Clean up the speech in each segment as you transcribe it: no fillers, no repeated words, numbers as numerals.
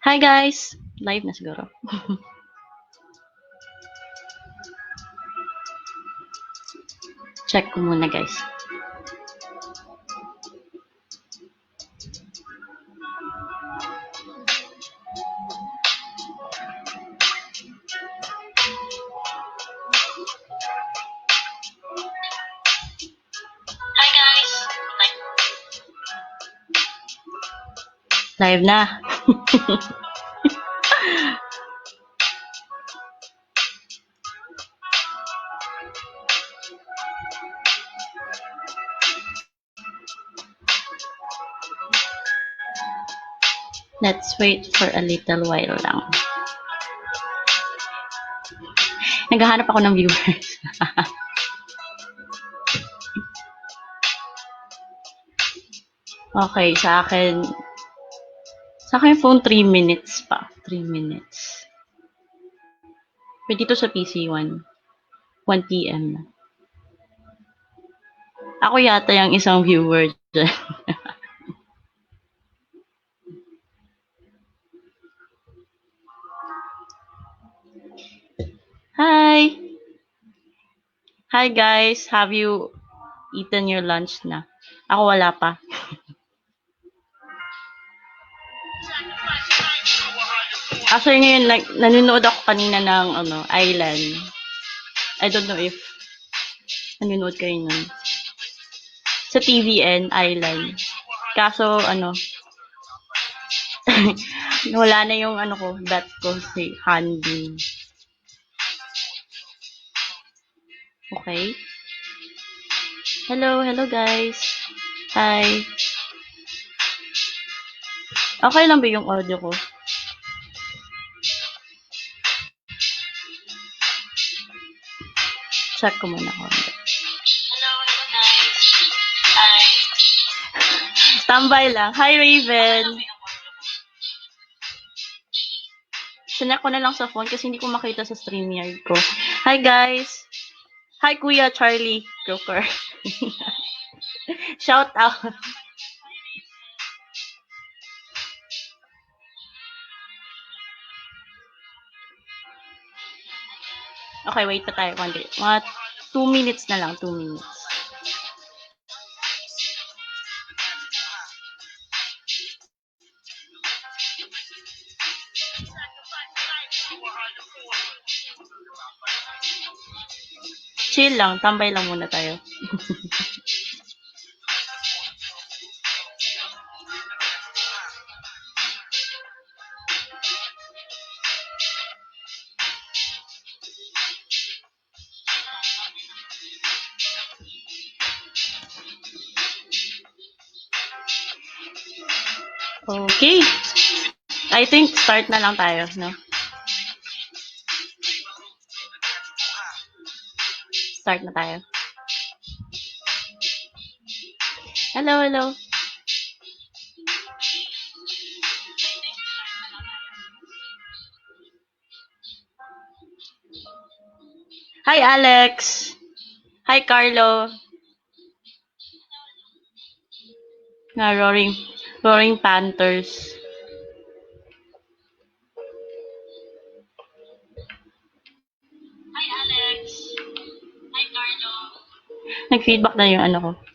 Hi guys! Live na siguro. Check ko muna guys. Hi guys! Live na. Let's wait for a little while lang. Naghahanap ako ng viewers. Okay, sa akin phone 3 minutes pa. 3 minutes. Pwede dito sa PC 1 PM. Ako yata yung isang viewer dyan. Hi! Hi guys! Have you eaten your lunch na? Ako wala pa. Actually ngayon, nanonood ako kanina ng Island. I don't know if nanonood kayo nun. Sa TVN, Island. Kaso, wala na yung dot ko si Hanbin. Okay? Hello guys. Hi. Okay lang ba yung audio ko? Check ko muna ako. Hello guys. Hi. Tambay lang. Hi Raven. Sinek ko na lang sa phone kasi hindi ko makita sa StreamYard ko. Hi guys. Hi Kuya Charlie Croker. Shout out. Okay, wait pa tayo. Mga 2 minutes na lang. 2 minutes. Chill lang. Tambay lang muna tayo. Okay. I think start na lang tayo, no? Start na tayo. Hello. Hi, Alex. Hi, Carlo. Nga, Roaring Panthers. Hi, Alex. Hi, Carlo. Nag-feedback na yung ko. Roaring Panthers.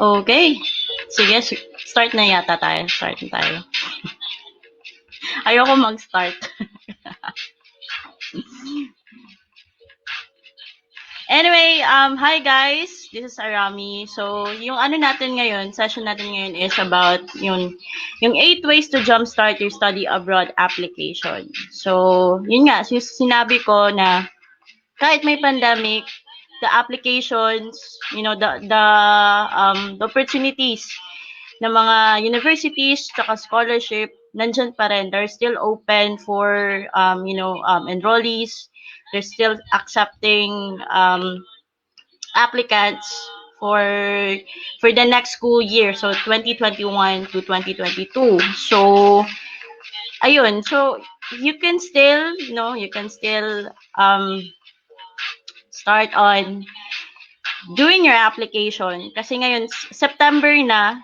Okay. Sige, start na yata tayo. Start na tayo. Ayoko mag-start. Anyway, hi guys. This is Arami. So, yung natin ngayon, session natin ngayon is about yung 8 ways to jumpstart your study abroad application. So, yun nga, sinabi ko na kahit may pandemic, the applications, the opportunities ng mga universities tsaka scholarship, nandyan pa rin. They're still open for, enrollees. They're still accepting applicants for the next school year, so 2021 to 2022. So, ayun. So, you can still start on doing your application. Kasi ngayon, September na,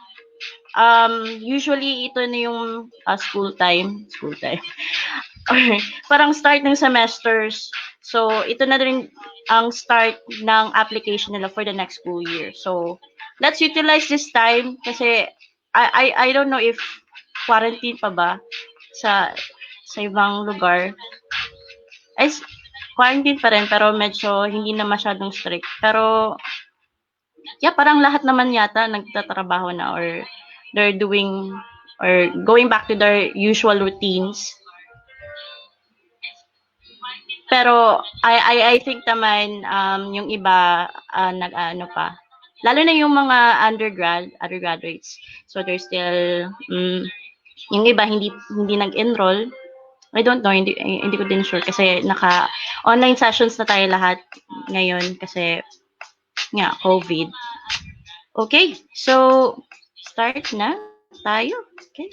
usually ito na yung school time, or parang start ng semesters. So, ito na rin ang start ng application nila for the next school year. So, let's utilize this time kasi I don't know if quarantine pa ba sa ibang lugar. Ay, quarantine pa rin pero medyo hindi na masyadong strict. Pero yeah, parang lahat naman yata nagtatrabaho na or they're doing or going back to their usual routines. Pero I think naman yung iba nag-ano pa. Lalo na yung mga undergraduates. So they're still yung iba hindi nag-enroll. I don't know, hindi ko din sure kasi naka online sessions na tayo lahat ngayon kasi nga COVID. Okay, so start na tayo. Okay.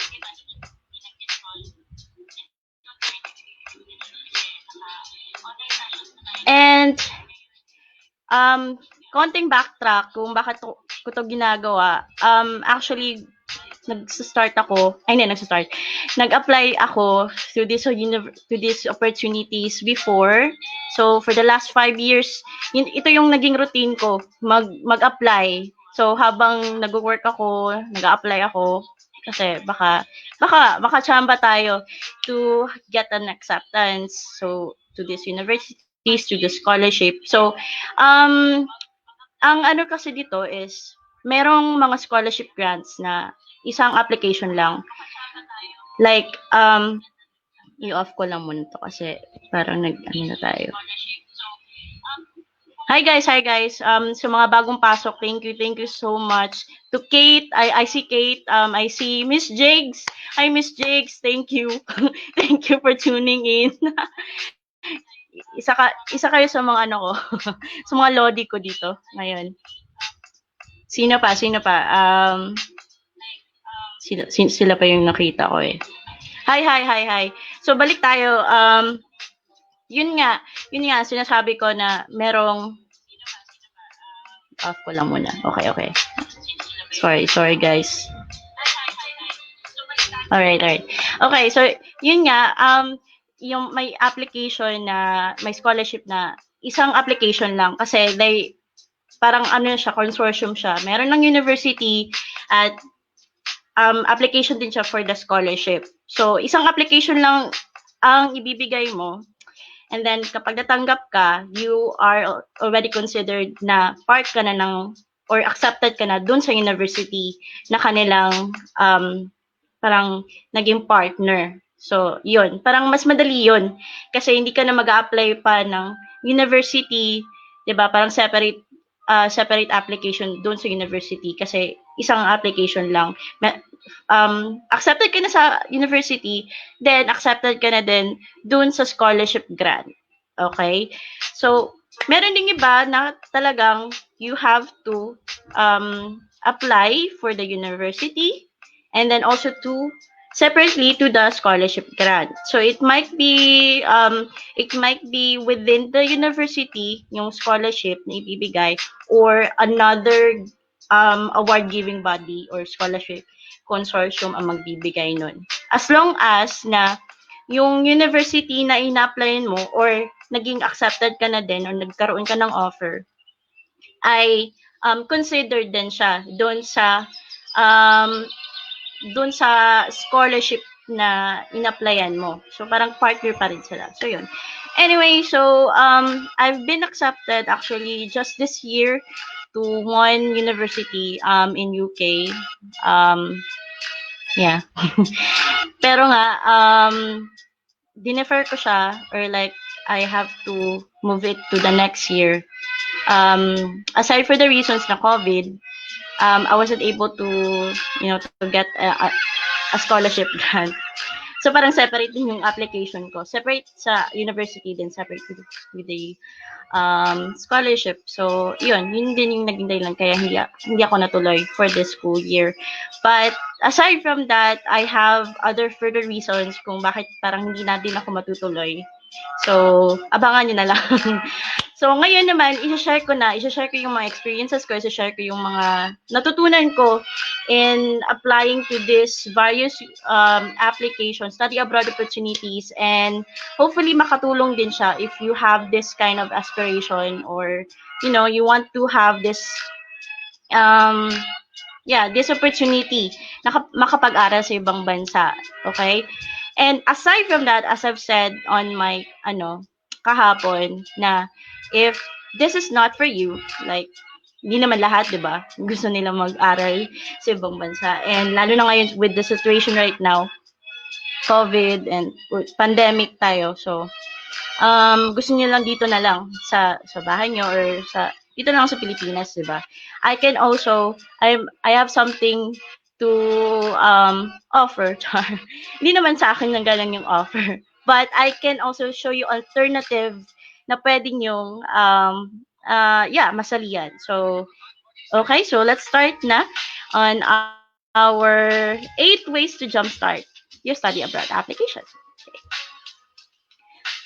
And konting backtrack kung bakit ko to ginagawa. Actually nag-apply ako to these opportunities before. So for the last 5 years, ito yung naging routine ko, mag-apply. So habang nag-work ako, nag-apply ako kasi baka chamba tayo to get an acceptance. So to this universities, to the scholarship. So ang ano kasi dito is merong mga scholarship grants na isang application lang. Like, i-off ko lang muna to kasi parang nag-ano na tayo. Hi guys. Sa mga bagong pasok, thank you so much. To Kate, I see Kate, I see Miss Jigs. Hi Miss Jigs, thank you. Thank you for tuning in. Isa kayo sa mga ano ko, sa mga lodi ko dito ngayon. Sino pa? Sila pa yung nakita ko eh. Hi. So balik tayo. Yun nga sinasabi ko na merong off ko lang muna. Okay. Sorry guys. Alright. Okay, so yun nga yung may application na may scholarship na isang application lang kasi parang ano siya, consortium siya. Meron ng university at application din siya for the scholarship. So, isang application lang ang ibibigay mo. And then, kapag natanggap ka, you are already considered na part ka na ng, or accepted ka na dun sa university na kanilang parang naging partner. So, yun. Parang mas madali yun. Kasi hindi ka na mag-a-apply pa ng university, 'di ba? Parang separate application doon sa university kasi isang application lang. Accepted ka na sa university, then accepted ka na din doon sa scholarship grant. Okay? So, meron ding iba na talagang you have to apply for the university and then also to separately to the scholarship grant. So it might be within the university yung scholarship na ibibigay or another award giving body or scholarship consortium ang magbibigay nun. As long as na yung university na ina-applyan mo or naging accepted ka na din or nagkaroon ka ng offer ay considered din siya doon sa scholarship na in-applyan mo. So, parang partner pa rin sila. So, yun. Anyway, so, I've been accepted actually just this year to one university in UK. Yeah. Pero nga, dinefer ko siya or like, I have to move it to the next year. Aside for the reasons na COVID, I wasn't able to get a scholarship grant. So parang separate din yung application ko. Separate sa university din, separate with the scholarship. So yun din yung naging dahilan kaya hindi ako natuloy for this school year. But aside from that, I have other further reasons kung bakit parang hindi na din ako matutuloy. So abangan nyo na lang. So, ngayon naman, i-share ko yung mga experiences ko, i-share ko yung mga natutunan ko in applying to this various applications, study abroad opportunities, and hopefully makatulong din siya if you have this kind of aspiration or, you want to have this, um, this opportunity na makapag-aral sa ibang bansa. Okay? And aside from that, as I've said on my, kahapon, na if this is not for you, like, hindi naman lahat, di ba? Gusto nila mag-aral sa ibang bansa. And lalo na ngayon with the situation right now, COVID and pandemic tayo. So, gusto niyo lang dito na lang sa bahay niyo or dito lang sa Pilipinas, 'di ba? I have something to offer. Hindi naman sa akin nang galing yung offer. But I can also show you alternative na pwedeng yung masalihan. So, okay, so let's start na on our 8 ways to jumpstart your study abroad application.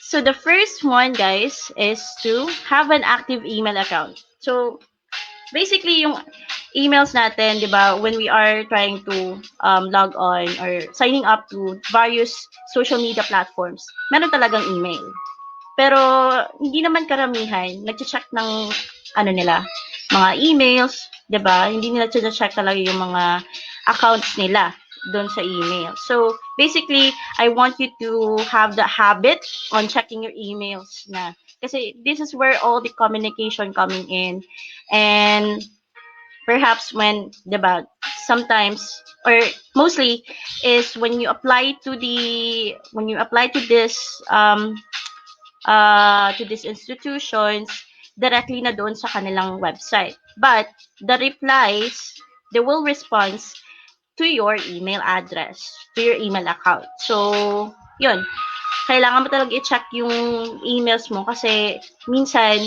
So the first one, guys, is to have an active email account. So basically, yung emails natin, di ba, when we are trying to log on or signing up to various social media platforms, meron talagang email. Pero hindi naman karamihan nagche-check ng mga emails, 'di ba? Hindi nila check talaga yung mga accounts nila doon sa email. So, basically, I want you to have the habit on checking your emails na kasi this is where all the communication coming in. And perhaps when, 'di ba, sometimes or mostly is when you apply to this to these institutions directly na doon sa kanilang website. But the replies, they will respond to your email address, to your email account. So, yun. Kailangan mo talaga i-check yung emails mo kasi minsan,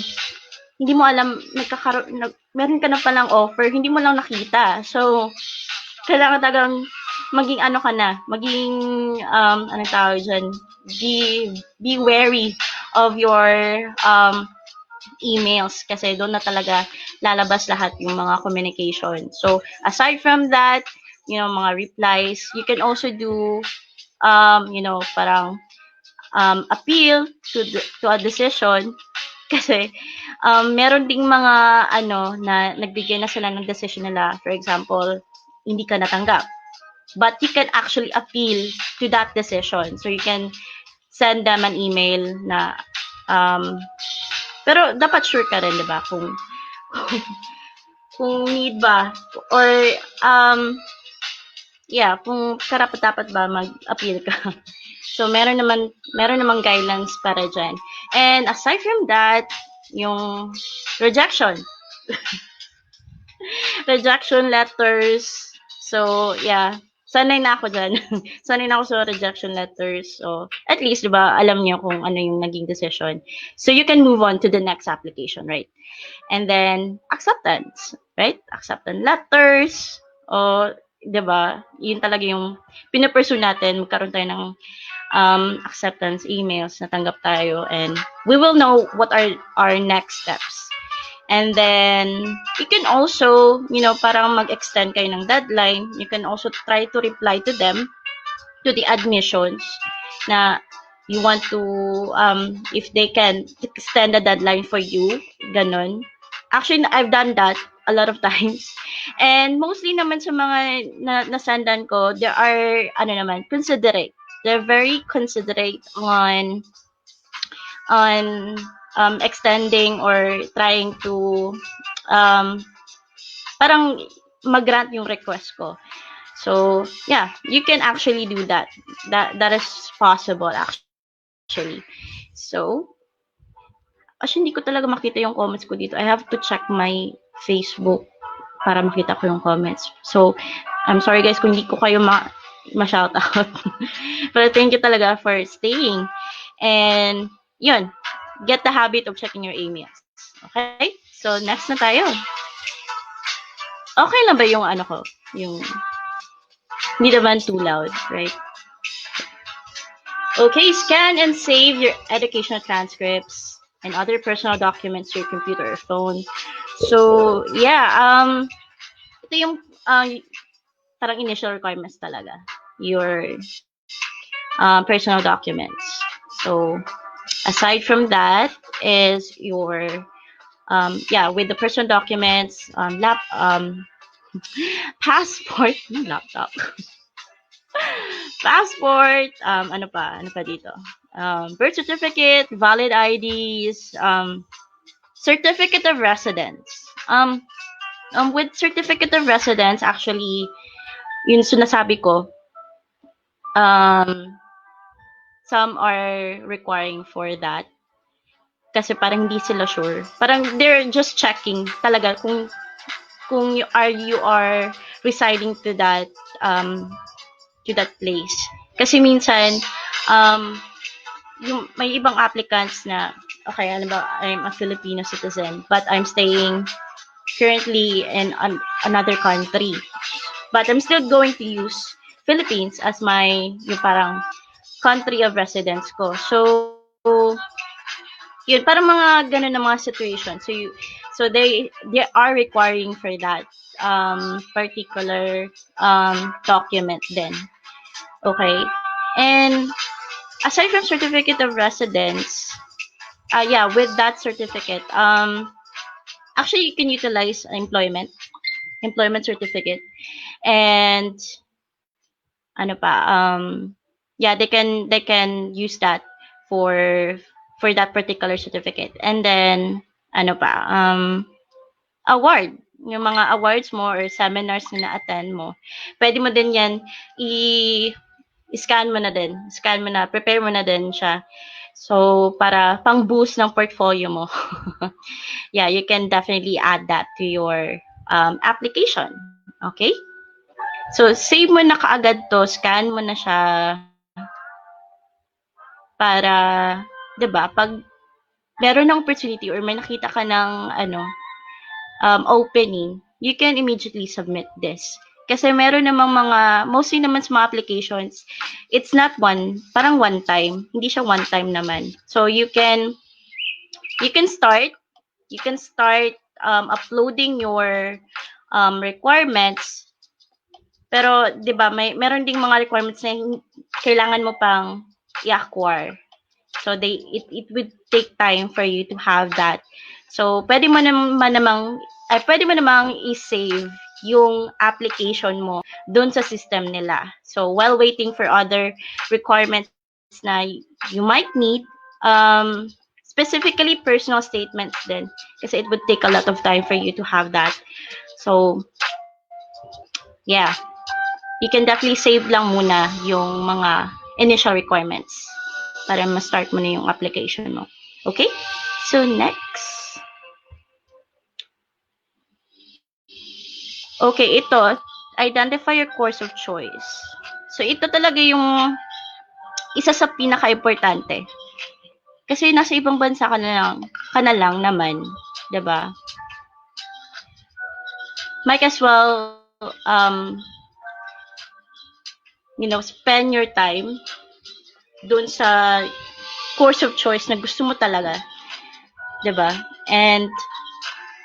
hindi mo alam, meron ka na palang offer, hindi mo lang nakita. So, kailangan talagang maging tawag dyan, be wary of your emails kasi doon na talaga lalabas lahat yung mga communication. So, aside from that, mga replies, you can also do, parang appeal to a decision kasi meron ding mga na nagbigay na sila ng decision nila. For example, hindi ka natanggap. But you can actually appeal to that decision. So you can send them an email na pero dapat sure ka rin, 'di ba? Kung need ba or kung karapat-dapat ba mag-appeal ka. So meron namang guidelines para diyan. And aside from that, yung rejection letters. So, sanay na ako dyan. Sanay na ako sa rejection letters. So, at least, di ba, alam niyo kung ano yung naging decision. So, you can move on to the next application, right? And then, acceptance, right? Acceptance letters. O, di ba, yun talaga yung pinapursue natin. Magkaroon tayo ng acceptance emails, natanggap tayo. And we will know what are our next steps. And then, you can also, parang mag-extend kayo ng deadline. You can also try to reply to them, to the admissions, na you want to, if they can extend the deadline for you, ganon. Actually, I've done that a lot of times. And mostly naman sa mga nasandan ko, they are, considerate. They're very considerate on extending or trying to parang mag-grant yung request ko. So, you can actually do that. That is possible actually. So, hindi ko talaga makita yung comments ko dito. I have to check my Facebook para makita ko yung comments. So, I'm sorry guys kung hindi ko kayo ma-shout out. But thank you talaga for staying. And, yun. Get the habit of checking your emails. Okay? So, next na tayo. Okay lang ba yung yung hindi naman too loud, right? Okay, scan and save your educational transcripts. and other personal documents to your computer or phone. So, yeah, ito yung parang initial requirements talaga. Your personal documents. So, aside from that is your, with the personal documents, passport, laptop, passport, ano pa dito? Birth certificate, valid IDs, certificate of residence. With certificate of residence, actually, yun sinasabi ko, some are requiring for that. Kasi parang hindi sila sure. Parang they're just checking talaga kung you are residing to that place. Kasi minsan yung may ibang applicants na okay, ano ba, I'm a Filipino citizen but I'm staying currently in another country. But I'm still going to use Philippines as my yung parang country of residence ko. So yun, parang mga ganun na mga situation. So they are requiring for that particular document then. Okay? And aside from certificate of residence, with that certificate, actually you can utilize employment certificate, and ano pa, they can use that for that particular certificate. And then ano pa, award, yung mga awards mo or seminars na na-attend mo, pwede mo din yan scan mo na, prepare mo na din siya. So, para pang-boost ng portfolio mo. Yeah, you can definitely add that to your application. Okay? So, save mo na kaagad to, scan mo na siya para, 'di ba, pag meron ng opportunity or may nakita ka ng opening, you can immediately submit this. Kasi meron namang mostly naman sa mga applications, it's not parang one time. Hindi siya one time naman. So, you can start uploading your requirements. Pero, 'di ba, meron ding mga requirements na kailangan mo pang i-acquire. So it would take time for you to have that. So pwede mo namang i-save yung application mo doon sa system nila. So while waiting for other requirements na you might need, specifically personal statements din, kasi it would take a lot of time for you to have that. So yeah, you can definitely save lang muna yung mga initial requirements para ma-start mo na yung application mo. Okay? So, next. Okay, ito. Identify your course of choice. So, ito talaga yung isa sa pinaka-importante. Kasi nasa ibang bansa ka na lang naman. 'Di ba? Might as well, spend your time doon sa course of choice na gusto mo talaga. 'Di ba? And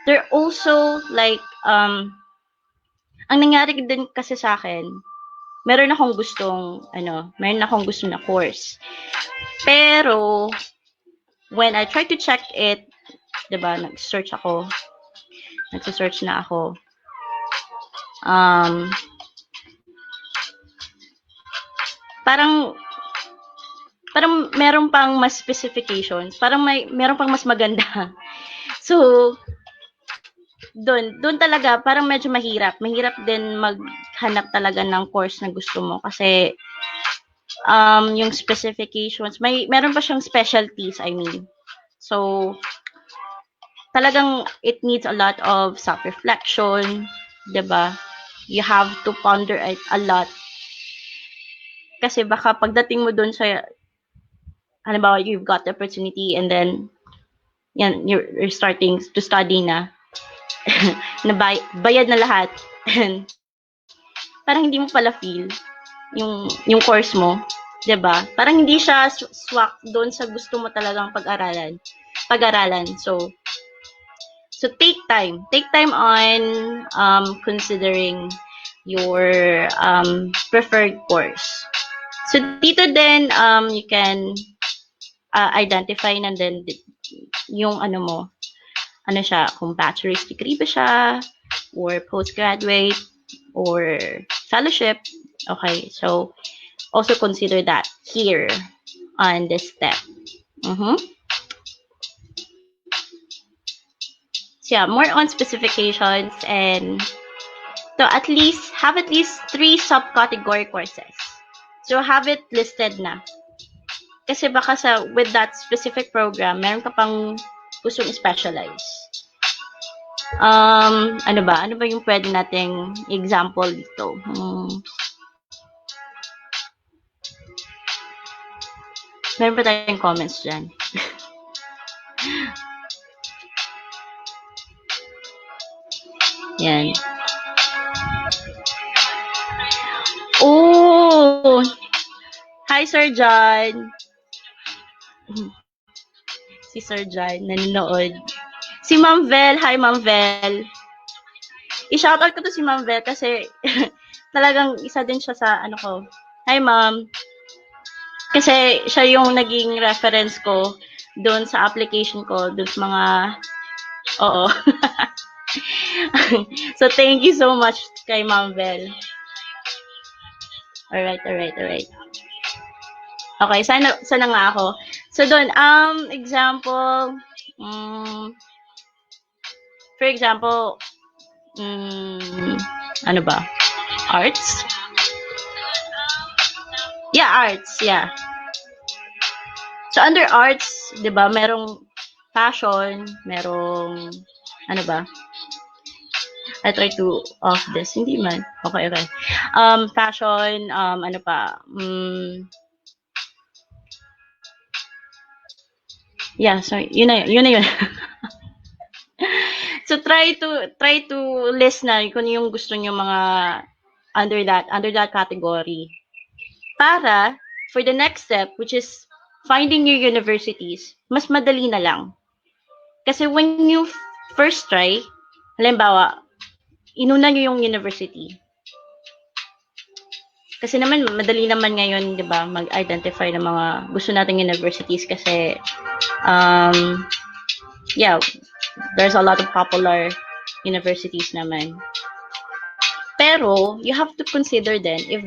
there also like ang nangyari din kasi sa akin, meron akong gustong na course. Pero when I try to check it, 'di ba, nag-search na ako. Parang meron pang mas specifications, parang meron pang mas maganda. So, doon talaga parang medyo mahirap din maghanap talaga ng course na gusto mo kasi yung specifications, meron pa siyang specialties, I mean. So, talagang it needs a lot of self-reflection, 'di ba? You have to ponder it a lot. Kasi baka pagdating mo doon sa halimbawa, you've got the opportunity and then you're starting to study na. Bayad na lahat. And parang hindi mo pala feel yung course mo, 'di ba? Parang hindi siya swak doon sa gusto mo talagang pag-aralan. pag-aralan. So take time. Take time on considering your preferred course. So dito din you can identify na din yung ano mo, ano siya, kung bachelor's degree ba siya, or postgraduate, or fellowship. Okay, so also consider that here on this step. So yeah, more on specifications and to have at least 3 subcategory courses. So have it listed na. Kasi baka with that specific program, meron ka pang gustong specialize. Ano ba? Ano ba yung pwede nating example dito? Meron ba tayong comments dyan? Yan. Oh! Hi, Sir John. Si Sir John, nanonood. Si Ma'am Vel. Hi, Ma'am Vel. I-shoutout ko to si Ma'am Vel kasi talagang isa din siya sa ano ko. Hi, Ma'am. Kasi siya yung naging reference ko doon sa application ko, doon sa mga oo. So, thank you so much kay Ma'am Vel. Alright. Okay, sana nga ako. So, doon, example, for example, ano ba? Arts? Yeah, arts, yeah. So, under arts, di ba, merong fashion, merong, ano ba? I try to off this. Hindi man. Okay. Fashion, ano pa? Yeah, so yun na yun. So try to list na kung yung gusto niyo mga under that category. Para for the next step, which is finding your universities, mas madali na lang. Kasi when you first try, halimbawa, inuna nyo yung university. Kasi naman, madali naman ngayon, di ba, mag-identify ng mga gusto nating universities kasi, yeah, there's a lot of popular universities naman. Pero, you have to consider then if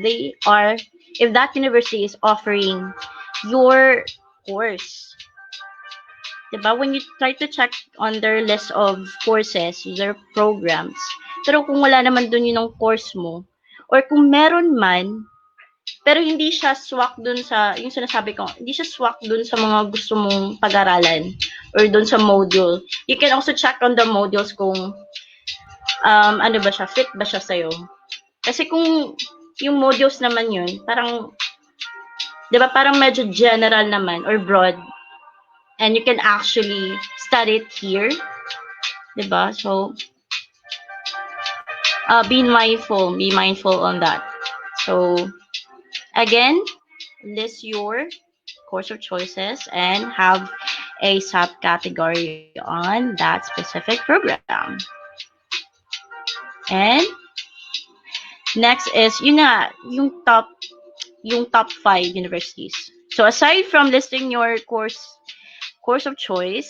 that university is offering your course. Diba? When you try to check on their list of courses, their programs, pero kung wala naman dun yung course mo, or kung meron man, pero hindi siya swak dun sa, yung sinasabi ko, hindi siya swak dun sa mga gusto mong pag-aralan, or dun sa module. You can also check on the modules kung, ano ba siya, fit ba siya sa'yo. Kasi kung yung modules naman yun, parang, diba, parang medyo general naman, or broad, and you can actually study it here, diba? So, be mindful on that. So, again, list your course of choices and have a subcategory on that specific program. And next is yung top 5 universities. So aside from listing your course of choice,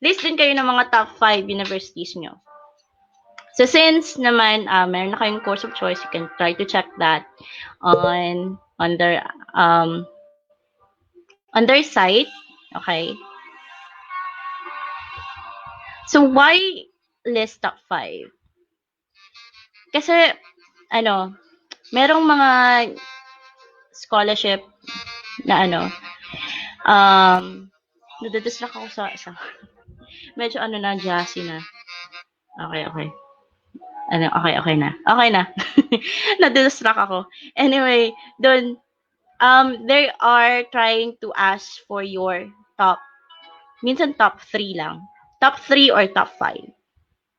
list din kayo ng mga top 5 universities nyo. So since naman meron na kayong course of choice, you can try to check that on their site. Okay. So why list top 5? Kasi merong mga scholarship na nadidistract ako sa medyo na jazzy na. Okay. Okay na. Nadidistract ako. Anyway, doon they are trying to ask for your minsan top 3 lang. Top 3 or top 5.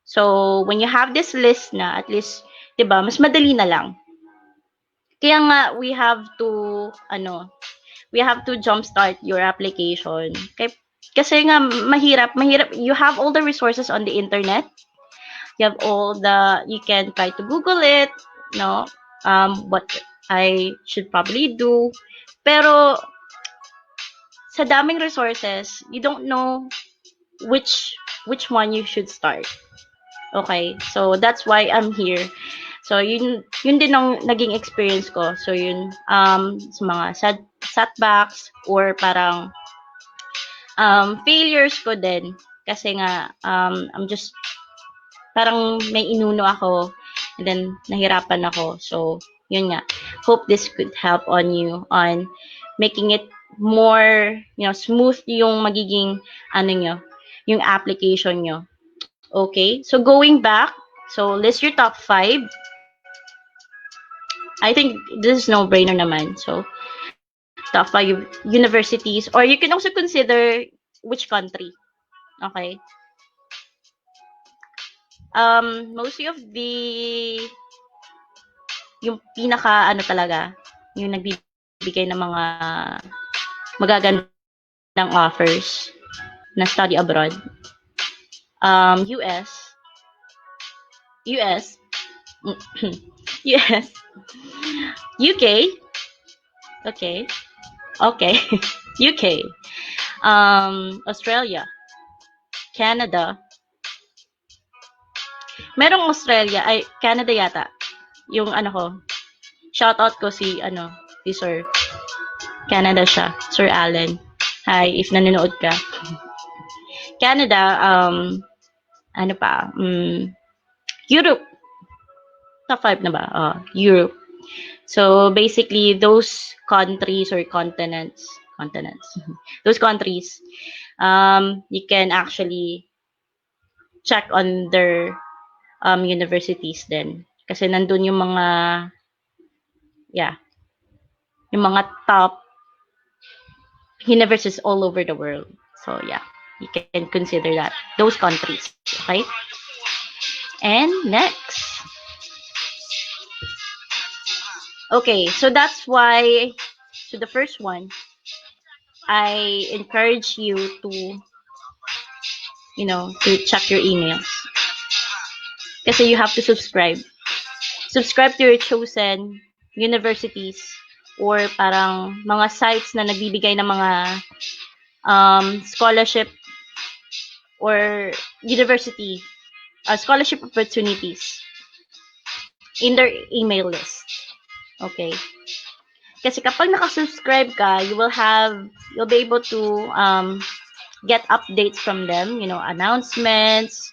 So, when you have this list na, at least, 'di ba, mas madali na lang. Kaya nga we have to jumpstart your application. Kasi nga, mahirap. You have all the resources on the internet. You have you can try to Google it, no? What I should probably do. Pero, sa daming resources, you don't know which one you should start. Okay? So, that's why I'm here. So, yun din ang naging experience ko. So, yun, sa mga setbacks or parang failures ko din. Kasi nga, I'm just, parang may inuno ako and then nahirapan ako. So, yun nga. Hope this could help on you on making it more, smooth yung magiging, yung application nyo. Okay? So, going back, so list your top 5. I think this is no-brainer naman. So, top 5 universities, or you can also consider which country. Okay? Mostly of yung pinaka, talaga, yung nagbibigay ng mga magagandang offers na study abroad. US, US, UK, okay, UK, Australia, Canada, merong Australia, ay, Canada yata, yung shoutout ko si Sir, Canada siya, Sir Allen, hi, if nanonood ka. Canada, Europe, top 5 na ba? Europe. So, basically, those countries or continents, those countries, you can actually check on their universities din. Kasi nandun yung mga, yung mga top universities all over the world. So, yeah, you can consider that, those countries, okay? And next. Okay, so that's why, so the first one, I encourage you to, to check your emails. Kasi you have to subscribe. Subscribe to your chosen universities or parang mga sites na nagbibigay ng mga scholarship or university scholarship opportunities in their email list. Okay? Kasi kapag nakasubscribe ka, you'll be able to get updates from them, announcements,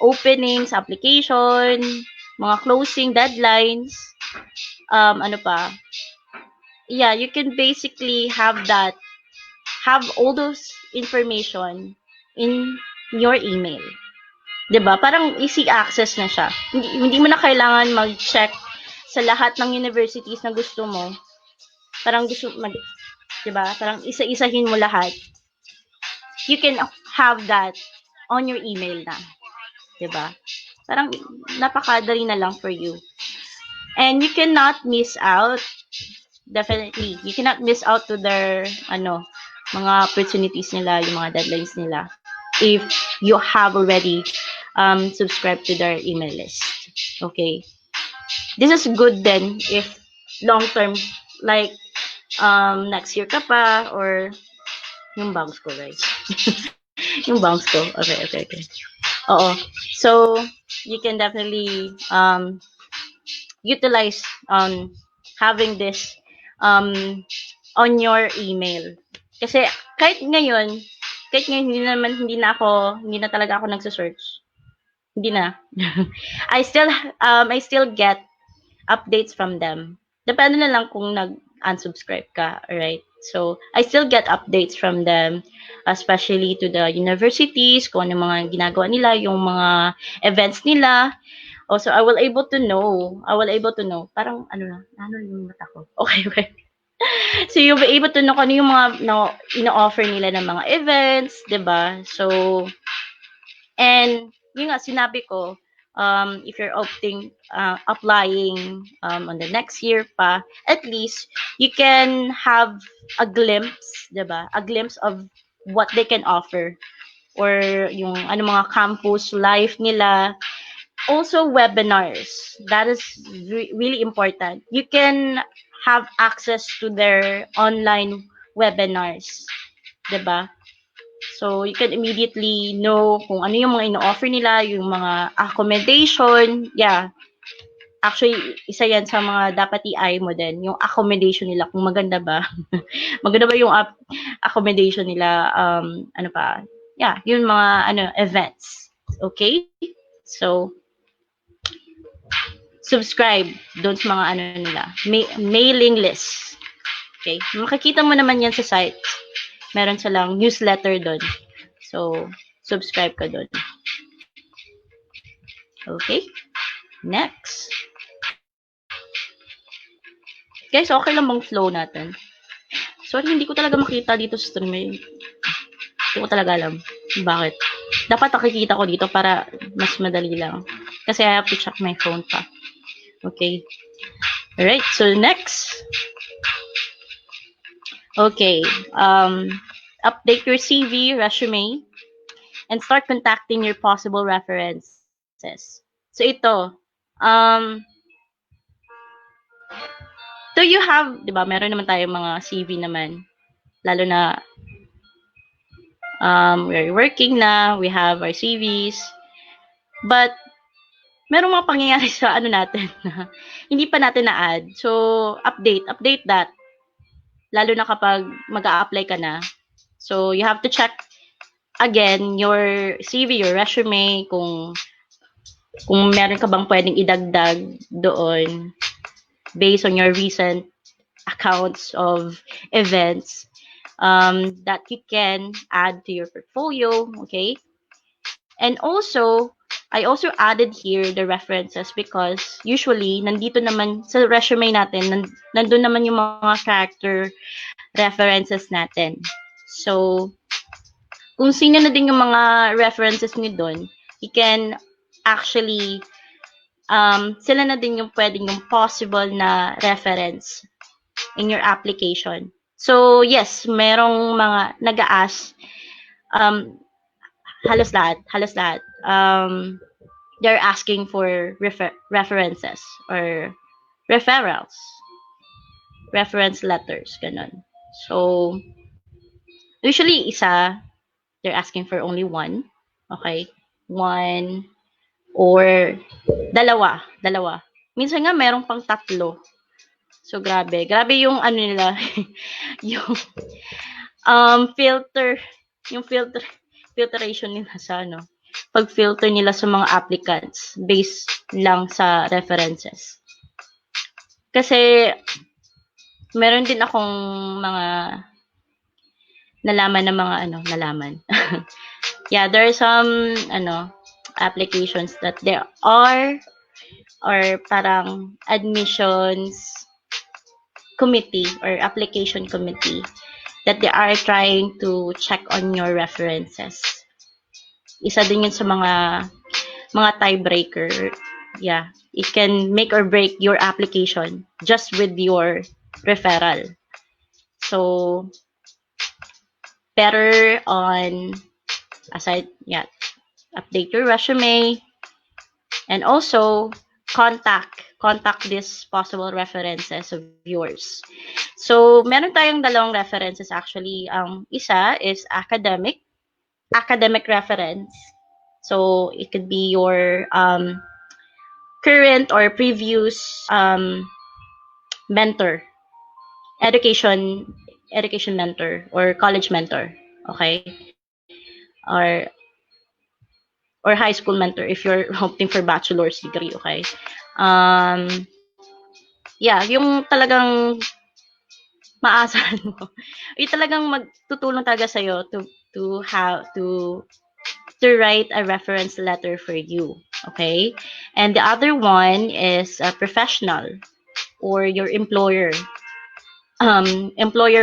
openings, application, mga closing deadlines, yeah, you can basically have all those information in your email. 'Di ba? Parang easy access na siya. Hindi mo na kailangan mag-check sa lahat ng universities na gusto mo. Parang 'di ba? Parang isa-isahin mo lahat. You can have that on your email na. 'Di ba? Parang napakadali na lang for you. And you cannot miss out. Definitely, you cannot miss out to their mga opportunities nila, yung mga deadlines nila, if you have already subscribed to their email list. Okay, this is good then if long term, like next year ka pa, or yung bangs ko, guys. Yung bangs ko, okay. Oo, so you can definitely utilize having this on your email. Kasi kahit ngayon hindi na talaga ako nagse-search. Hindi na. I still get updates from them. Depende na lang kung nag-unsubscribe ka, right? So, I still get updates from them, especially to the universities, kung ano mga ginagawa nila, yung mga events nila. Also, I will able to know. Parang, yung mata ko. Okay. So, you'll be able to know kung ano yung mga ino-offer nila ng mga events, 'di ba? So, and, yun nga, sinabi ko, if you're applying on the next year pa, at least you can have a glimpse, 'di ba? A glimpse of what they can offer or yung ano mga campus life nila. Also webinars. That is really important. You can have access to their online webinars, 'di ba? So, you can immediately know kung ano yung mga ino-offer nila, yung mga accommodation. Yeah. Actually, isa yan sa mga dapat i-eye mo din, yung accommodation nila, kung maganda ba. Maganda ba yung accommodation nila, ano pa. Yeah, yung mga events. Okay? So, subscribe doon sa mga nila, mailing list. Okay? Makikita mo naman yan sa site. Meron silang newsletter doon. So, subscribe ka doon. Okay? Next. Guys, okay lang bang flow natin? Sorry, hindi ko talaga makita dito sa stream. Hindi ko talaga alam. Bakit? Dapat nakikita ko dito para mas madali lang. Kasi I have to check my phone pa. Okay. Alright, so next. Okay. Update your CV, resume, and start contacting your possible references. So ito, do you have, di ba, meron naman tayong mga CV naman, lalo na we're working na, we have our CVs, but merong mga pangyayari sa natin na hindi pa natin na-add. So, update that, lalo na kapag mag-a-apply ka na. So, you have to check again your CV, your resume, kung meron ka bang pwedeng idagdag doon based on your recent accounts of events that you can add to your portfolio, okay? And also, I also added here the references because usually, nandito naman sa resume natin, nandun naman yung mga character references natin. So, kung sino na din yung mga references niyo doon, you can actually, sila na din yung pwedeng yung possible na reference in your application. So, yes, merong mga nag-a-ask, halos lahat, they're asking for references or referrals, reference letters, ganun. So, usually isa, they're asking for only one, okay? One or dalawa. Minsan nga merong pang tatlo. So, grabe yung nila, yung filtration nila sa pag-filter nila sa mga applicants based lang sa references. Kasi meron din akong mga nalaman na mga nalaman. Yeah, there are some applications that there are or parang admissions committee or application committee that they are trying to check on your references. Isa din yun sa mga tiebreaker. Yeah, it can make or break your application just with your referral. So, better on update your resume and also contact these possible references of yours. So, meron tayong dalawang references actually. Isa is academic reference. So, it could be your current or previous mentor, education mentor or college mentor, okay? Or high school mentor if you're hoping for bachelor's degree, okay? Yeah, yung talagang maasahan mo. Yung talagang magtutulong talaga sa'yo to write a reference letter for you, okay? And the other one is a professional or your employer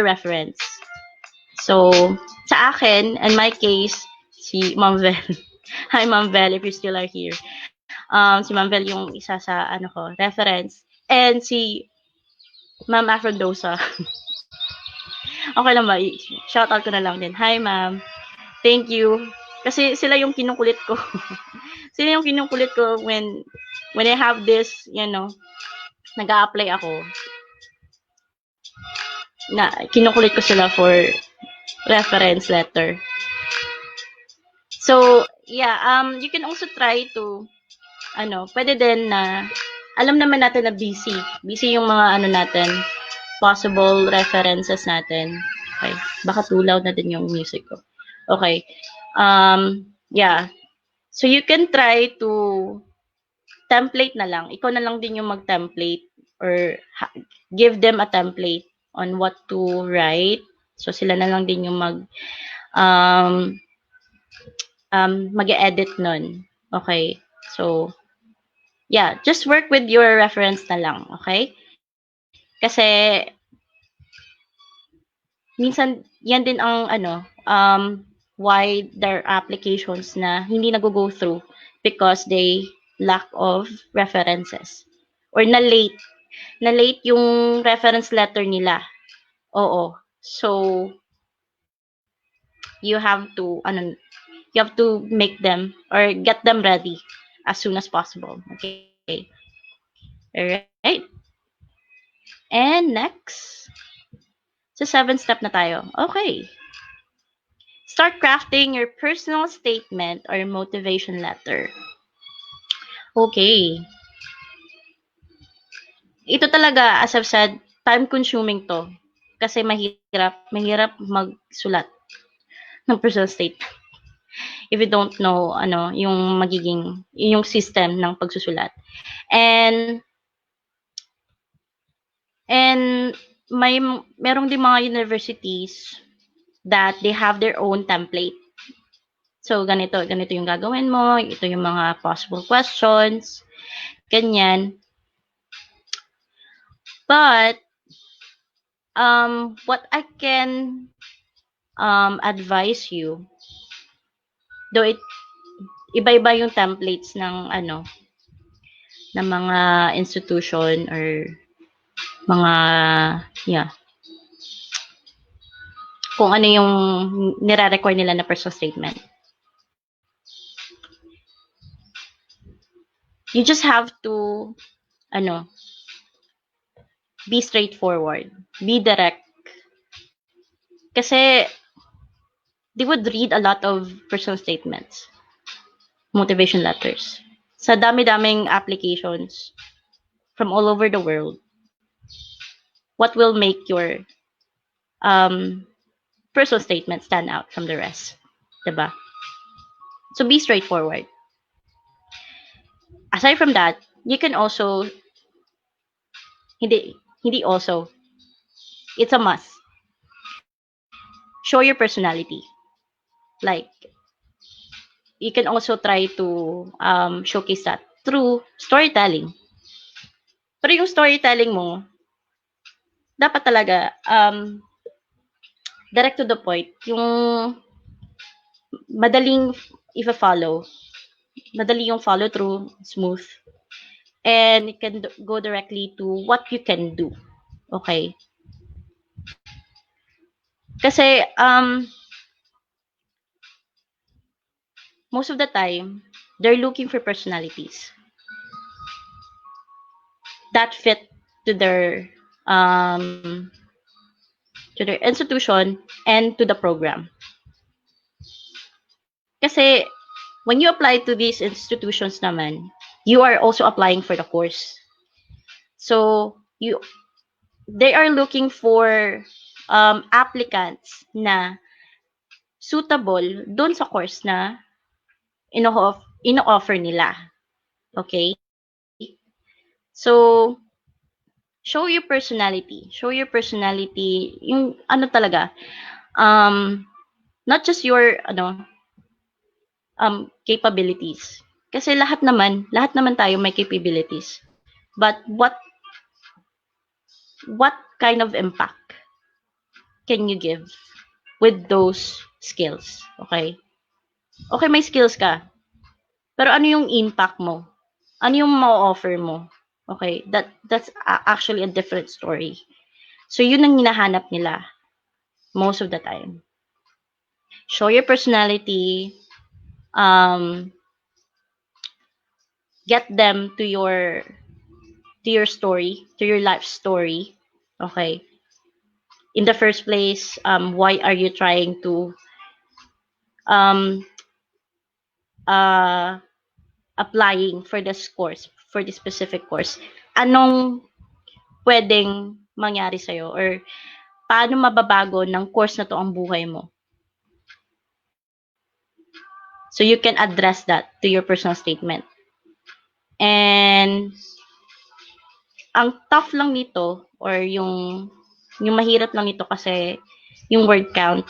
reference. So, sa akin, in my case, si Ma'am Vel. Hi, Ma'am Vel, if you still are here. Si Ma'am Vel yung isa sa ano ko, reference. And si Ma'am Afrodosa. Okay lang ba? Shout out ko na lang din. Hi, Ma'am. Thank you. Kasi sila yung kinukulit ko. Sila yung kinukulit ko when I have this, nag-a-apply ako. Na kinukulit ko sila for reference letter. So, yeah, you can also try to pwede din na alam naman natin na busy. Busy yung mga natin, possible references natin. Okay. Baka too loud na din yung music ko. Okay. Yeah. So you can try to template na lang. Ikaw na lang din yung mag-template or give them a template on what to write. So sila na lang din yung mag-edit nun. Okay? So, yeah, just work with your reference na lang. Okay? Kasi, minsan, yan din ang, why there are applications na hindi nag-go through because they lack of references. Or na-late. Na-late yung reference letter nila. Oo. So, you have to, make them or get them ready as soon as possible. Okay. Alright. And next, sa 7th step na tayo. Okay. Start crafting your personal statement or motivation letter. Okay. Ito talaga, as I've said, time-consuming to. Kasi mahirap magsulat ng personal statement. If you don't know, yung yung system ng pagsusulat. And merong din mga universities that they have their own template. So, ganito yung gagawin mo, ito yung mga possible questions, ganyan. But, what I can advise you, though iba-iba yung templates ng mga institution or mga, kung ano yung nire-require nila na personal statement. You just have to, be straightforward. Be direct. Kasi, they would read a lot of personal statements. Motivation letters. Sa dami-daming applications from all over the world. What will make your personal statement stand out from the rest? Diba? So, be straightforward. Aside from that, you can also, hindi also, it's a must. Show your personality. Like, you can also try to showcase that through storytelling. Pero yung storytelling mo, dapat talaga direct to the point. Yung madaling i-follow. Madali yung follow through, smooth. And it can go directly to what you can do. Okay? Kasi, most of the time, they're looking for personalities that fit to their institution and to the program. Kasi when you apply to these institutions naman, you are also applying for the course. So they are looking for applicants na suitable doon sa course na ino-offer nila. Okay? So, show your personality. Show your personality, yung talaga, not just your, capabilities. Kasi lahat naman tayo may capabilities. But what kind of impact can you give with those skills? Okay? Okay, may skills ka. Pero ano yung impact mo Ano yung ma-offer mo? Okay, that's actually a different story. So yun ang hinahanap nila most of the time. Show your personality, um, get them to your story, to your life story. Okay. In the first place, why are you trying to um, uh, applying for this course, for this specific course? Anong pwedeng mangyari sa'yo? Or paano mababago ng course na to ang buhay mo? So you can address that to your personal statement. And ang tough lang nito or yung mahirap lang nito kasi yung word count,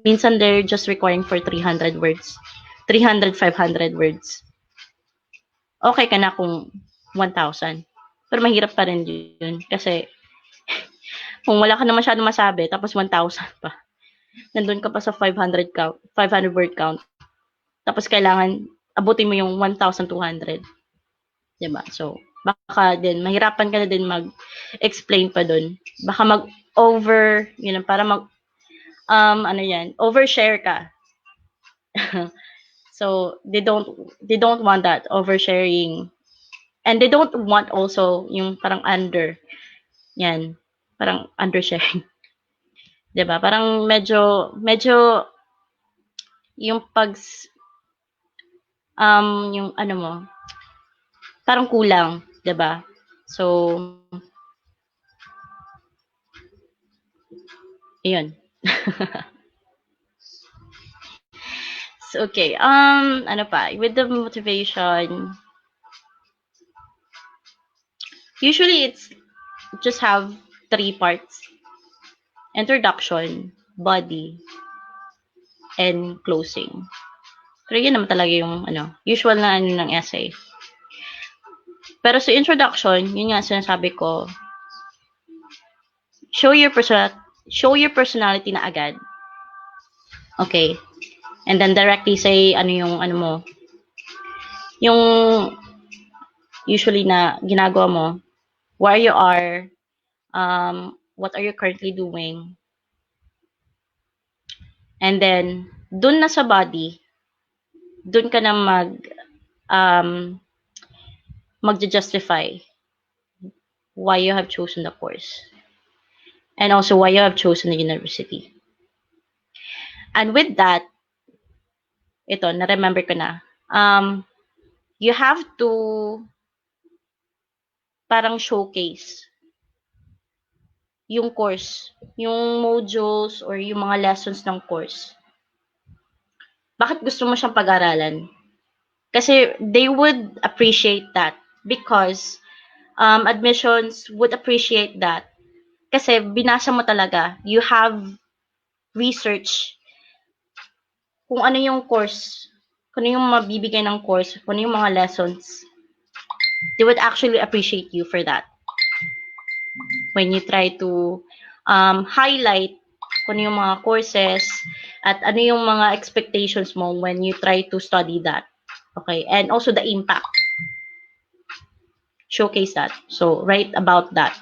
minsan they're just requiring for 300 words. 300, 500 words. Okay ka na kung 1,000. Pero mahirap pa rin yun kasi kung wala ka na masyadong masabi tapos 1,000 pa. Nandun ka pa sa 500 count, 500 word count. Tapos kailangan abutin mo yung 1,200. Diba? So, baka din, mahirapan ka na din mag-explain pa dun. Baka mag-over, yun, para ano yan, overshare ka. So, they don't want that, oversharing. And they don't want also yung parang yan, parang undersharing. Diba? Parang medyo, yung yung ano mo, parang kulang, 'di ba? So, ayun. So, okay. Ano pa? With the motivation, usually it's just have 3 parts. Introduction, body, and closing. Pero yun naman talaga yung usual na ng essay. Pero sa introduction, yun nga sinasabi ko, show your personality na agad. Okay. And then directly say mo, yung usually na ginagawa mo, where you are, what are you currently doing, and then dun na sa body, dun ka na mag-justify why you have chosen the course and also why you have chosen the university. And with that, ito, na-remember ko na, you have to parang showcase yung course, yung modules or yung mga lessons ng course. Bakit gusto mo siyang pag-aralan? Kasi they would appreciate that because admissions would appreciate that. Kasi binasa mo talaga, you have research kung ano yung course, kung ano yung mabibigay ng course, kung ano yung mga lessons. They would actually appreciate you for that. When you try to highlight kung ano yung mga courses at ano yung mga expectations mo when you try to study that. Okay, and also the impact. Showcase that. So, write about that.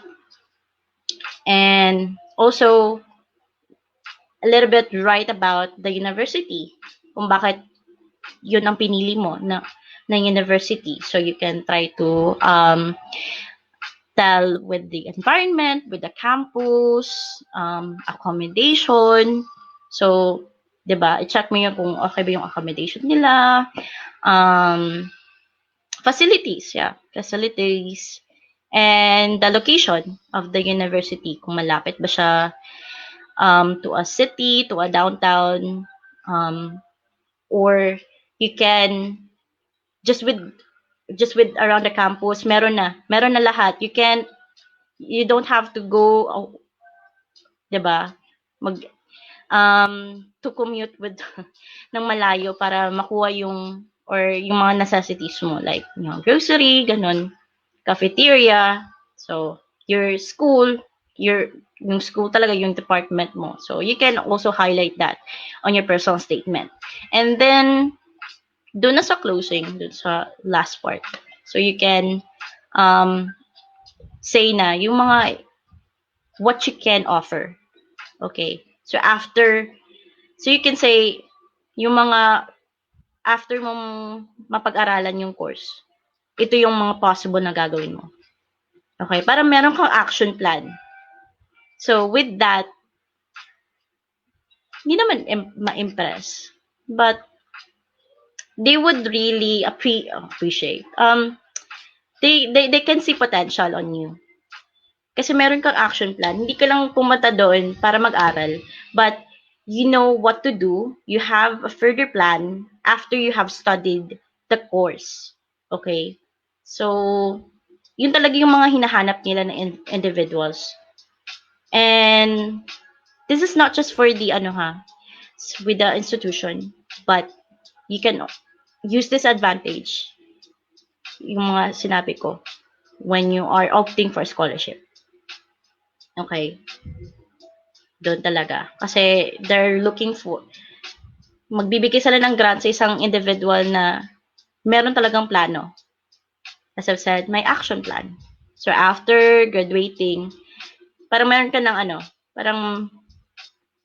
And also, a little bit write about the university. Kung bakit yun ang pinili mo na university. So, you can try to tell with the environment, with the campus, accommodation. So, 'di ba? I-check mo yun kung okay ba yung accommodation nila. Facilities, facilities, and the location of the university, kung malapit ba siya to a city, to a downtown, or you can just with around the campus, meron na lahat. You don't have to go, 'di ba? To commute with ng malayo para makuha yung mga necessities mo, like grocery, ganun, cafeteria. So your school, yung school talaga yung department mo. So you can also highlight that on your personal statement. And then doon na sa closing, doon sa last part, So you can say na yung mga what you can offer. Okay? So you can say yung mga after mong mapag-aralan yung course, ito yung mga possible na gagawin mo. Okay? Para meron kang action plan. So with that, hindi naman ma-impress. But they would really appreciate. They can see potential on you. Kasi meron kang action plan. Hindi ka lang pumunta doon para mag-aral. But you know what to do. You have a further plan after you have studied the course. Okay? So, yun talaga yung mga hinahanap nila na individuals. And this is not just for the with the institution, but you can use this advantage, yung mga sinabi ko, when you are opting for scholarship. Okay? Doon talaga. Kasi they're looking for, magbibigay sila ng grant sa isang individual na meron talagang plano. As I've said, may action plan. So after graduating, parang meron ka ng parang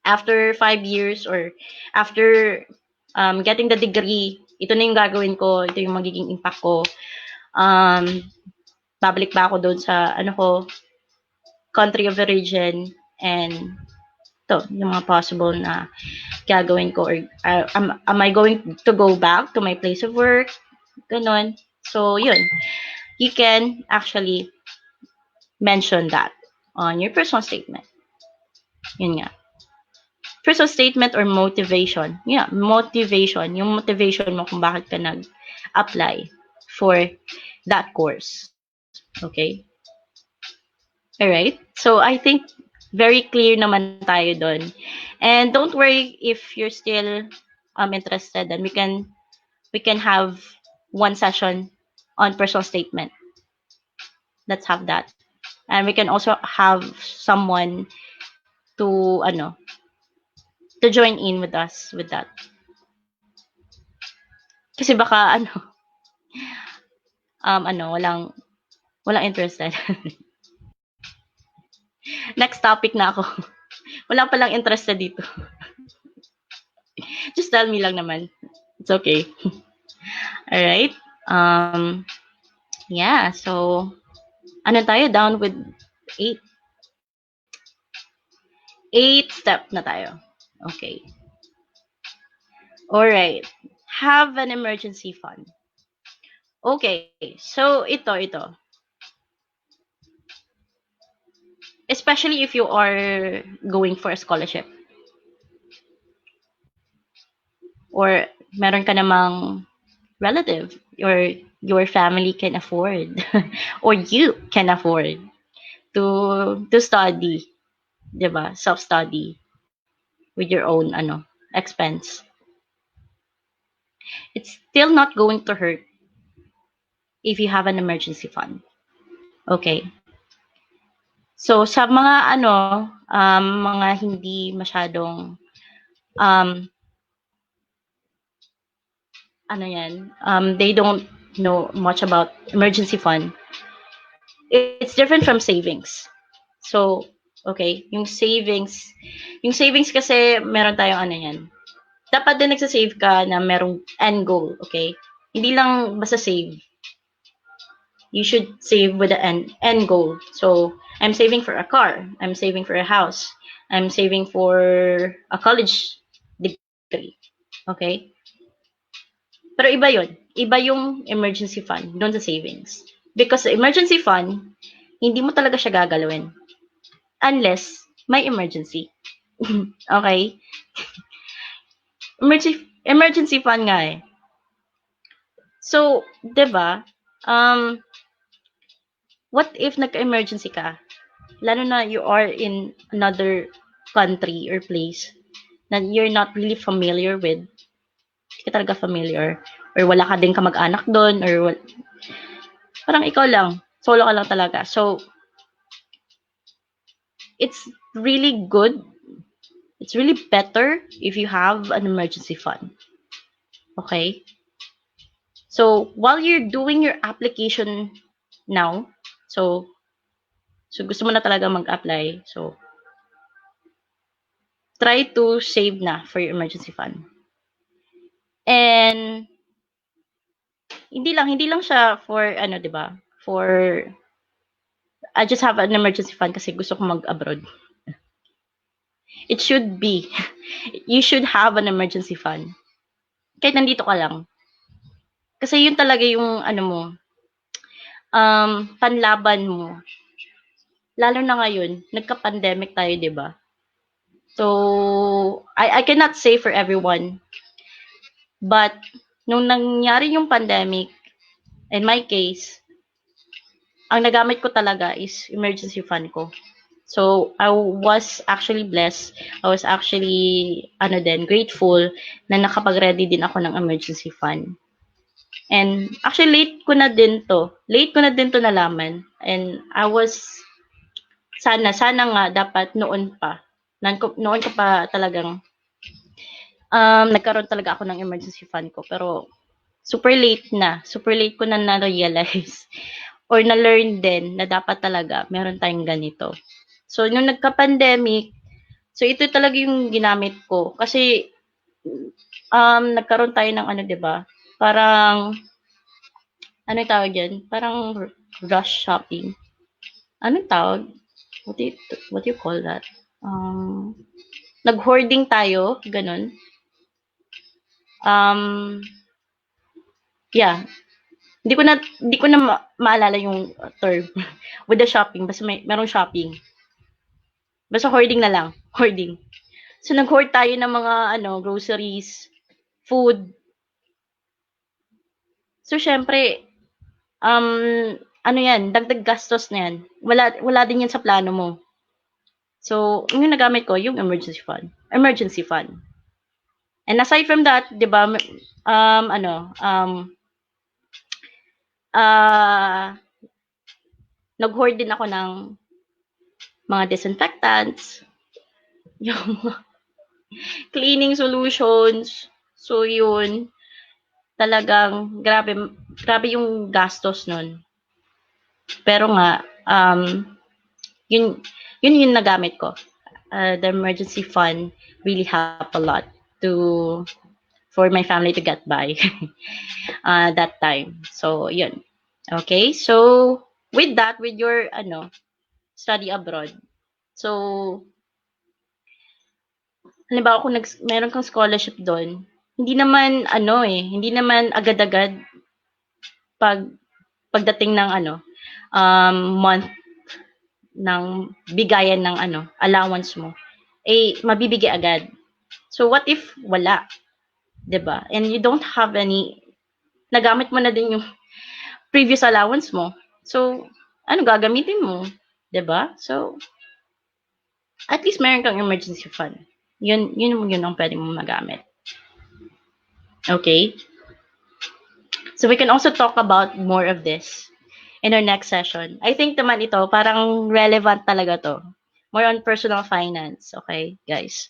after 5 years or after getting the degree, ito na yung gagawin ko, ito yung magiging impact ko. Babalik ba ako doon sa country of origin, and to yung mga possible na gagawin ko, or am I going to go back to my place of work, ganon. So yun, you can actually mention that on your personal statement. Yun nga, personal statement or motivation. Yeah, motivation, yung motivation mo kung bakit ka nag-apply for that course. Okay? Alright? So, I think very clear naman tayo doon. And don't worry if you're still interested, then we can have one session on personal statement. Let's have that. And we can also have someone to to join in with us with that. Kasi baka walang interested. Next topic na ako. Wala palang interested dito. Just tell me lang naman. It's okay. Alright. Yeah, so tayo? Down with 8. 8 step na tayo. Okay. Alright. Have an emergency fund. Okay. So, ito. Especially if you are going for a scholarship. Or meron ka namang relative or your family can afford or you can afford to study, 'di ba? Self-study with your own expense. It's still not going to hurt if you have an emergency fund. Okay? So sa mga mga hindi masyadong they don't know much about emergency fund. It's different from savings. So, okay, yung savings kasi meron tayong yan. Dapat din nagsasave ka na merong end goal, okay? Hindi lang basta save. You should save with the end goal. So, I'm saving for a car. I'm saving for a house. I'm saving for a college degree. Okay? Pero iba yun. Iba yung emergency fund doon sa savings. Because the emergency fund, hindi mo talaga siya gagalawin. Unless may emergency. Okay? Emergency fund nga eh. So, 'di ba? What if nagka-emergency ka? Lalo na you are in another country or place that you're not really familiar with. Hindi ka talaga familiar. Or wala ka din kamag-anak doon, or parang ikaw lang. Solo ka lang talaga. So, it's really good. It's really better if you have an emergency fund. Okay? So, while you're doing your application now, so gusto mo na talaga mag-apply, so try to save na for your emergency fund. And hindi lang siya for ano, 'di ba? For I just have an emergency fund kasi gusto ko mag-abroad. It should be you should have an emergency fund. Kahit nandito ka lang. Kasi yun talaga yung ano mo, panlaban mo. Lalo na ngayon, nagka-pandemic tayo, 'di ba? So, I cannot say for everyone, but nung nangyari yung pandemic, in my case, ang nagamit ko talaga is emergency fund ko. So, I was actually blessed. I was actually, grateful na nakapag-ready din ako ng emergency fund. And actually, late ko na din to. Late ko na din to nalaman. And I was, sana nga dapat noon pa. Noon ko pa talagang, nagkaroon talaga ako ng emergency fund ko. Pero, super late na. Super late ko na na-realize. Or na-learn din na dapat talaga meron tayong ganito. So, nung nagka-pandemic, so ito talaga yung ginamit ko. Kasi, nagkaroon tayo ng ano, 'di ba? Parang, ano yung tawag yan? Parang rush shopping. Ano tawag? What do you call that? Nag-hoarding tayo, ganun. Yeah. Hindi ko na maalala yung term with the shopping. Basta merong shopping. Basta hoarding na lang. Hoarding. So, nag-hoard tayo ng mga, groceries, food. So, syempre, ano yan, dagdag gastos na yan. Wala din yan sa plano mo. So, yung nagamit ko, yung emergency fund. Emergency fund. And aside from that, di ba, nag-hoard din ako ng mga disinfectants, yung cleaning solutions. So, yun, talagang grabe yung gastos nun. Pero nga, yun yung nagamit ko. The emergency fund really helped a lot for my family to get by that time. So, yun. Okay, so with your study abroad. So, halimbawa kung meron kang scholarship doon, hindi naman agad-agad pagdating ng month ng bigayan ng allowance mo, mabibigay agad. So what if wala, 'di ba? And you don't have any, nagamit mo na din yung previous allowance mo. So ano gagamitin mo, 'di ba? So at least meron kang emergency fund. Yun ang pwede mong magamit. Okay? So we can also talk about more of this in our next session. I think naman ito, parang relevant talaga to. More on personal finance. Okay, guys?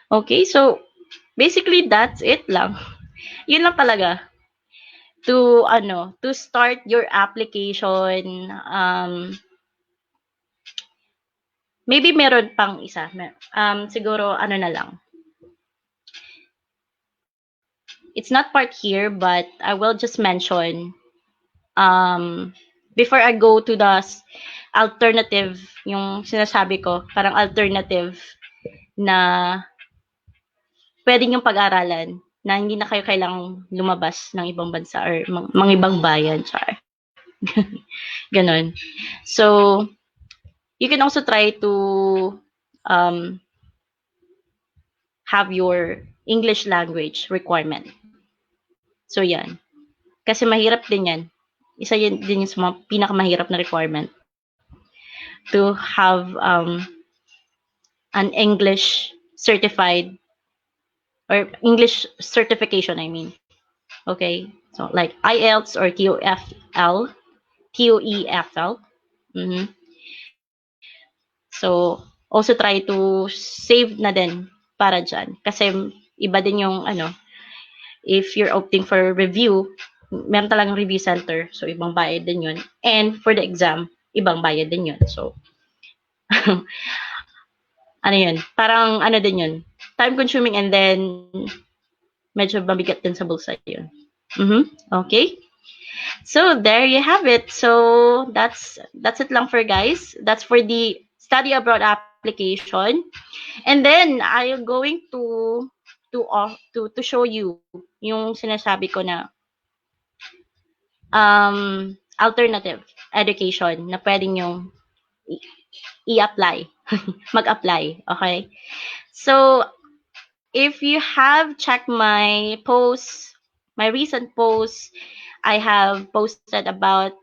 Okay, so basically that's it lang. Yun lang talaga. To start your application, maybe meron pang isa. Siguro na lang. It's not part here, but I will just mention before I go to the alternative, yung sinasabi ko, parang alternative na pwedeng yung pag-aralan na hindi na kayo kailangang lumabas ng ibang bansa or mga ibang bayan. Ganon. So, you can also try to have your English language requirement. So, yan. Kasi mahirap din yan. Isa yun din yung sa mga pinakamahirap na requirement to have an English certified or English certification, I mean. Okay? So, like IELTS or TOEFL. So, also try to save na din para dyan. Kasi iba din yung If you're opting for review, meron talagang review center. So, ibang bayad din yun. And for the exam, ibang bayad din yun. So, ano yun? Parang ano din yun? Time consuming and then medyo mabigat din sa bulsa yun. Okay? So, there you have it. So, that's it lang for guys. That's for the study abroad application. And then, I'm going to show you yung sinasabi ko na alternative education na pwedeng yung i-apply, mag-apply, okay? So, if you have checked my posts, my recent posts, I have posted about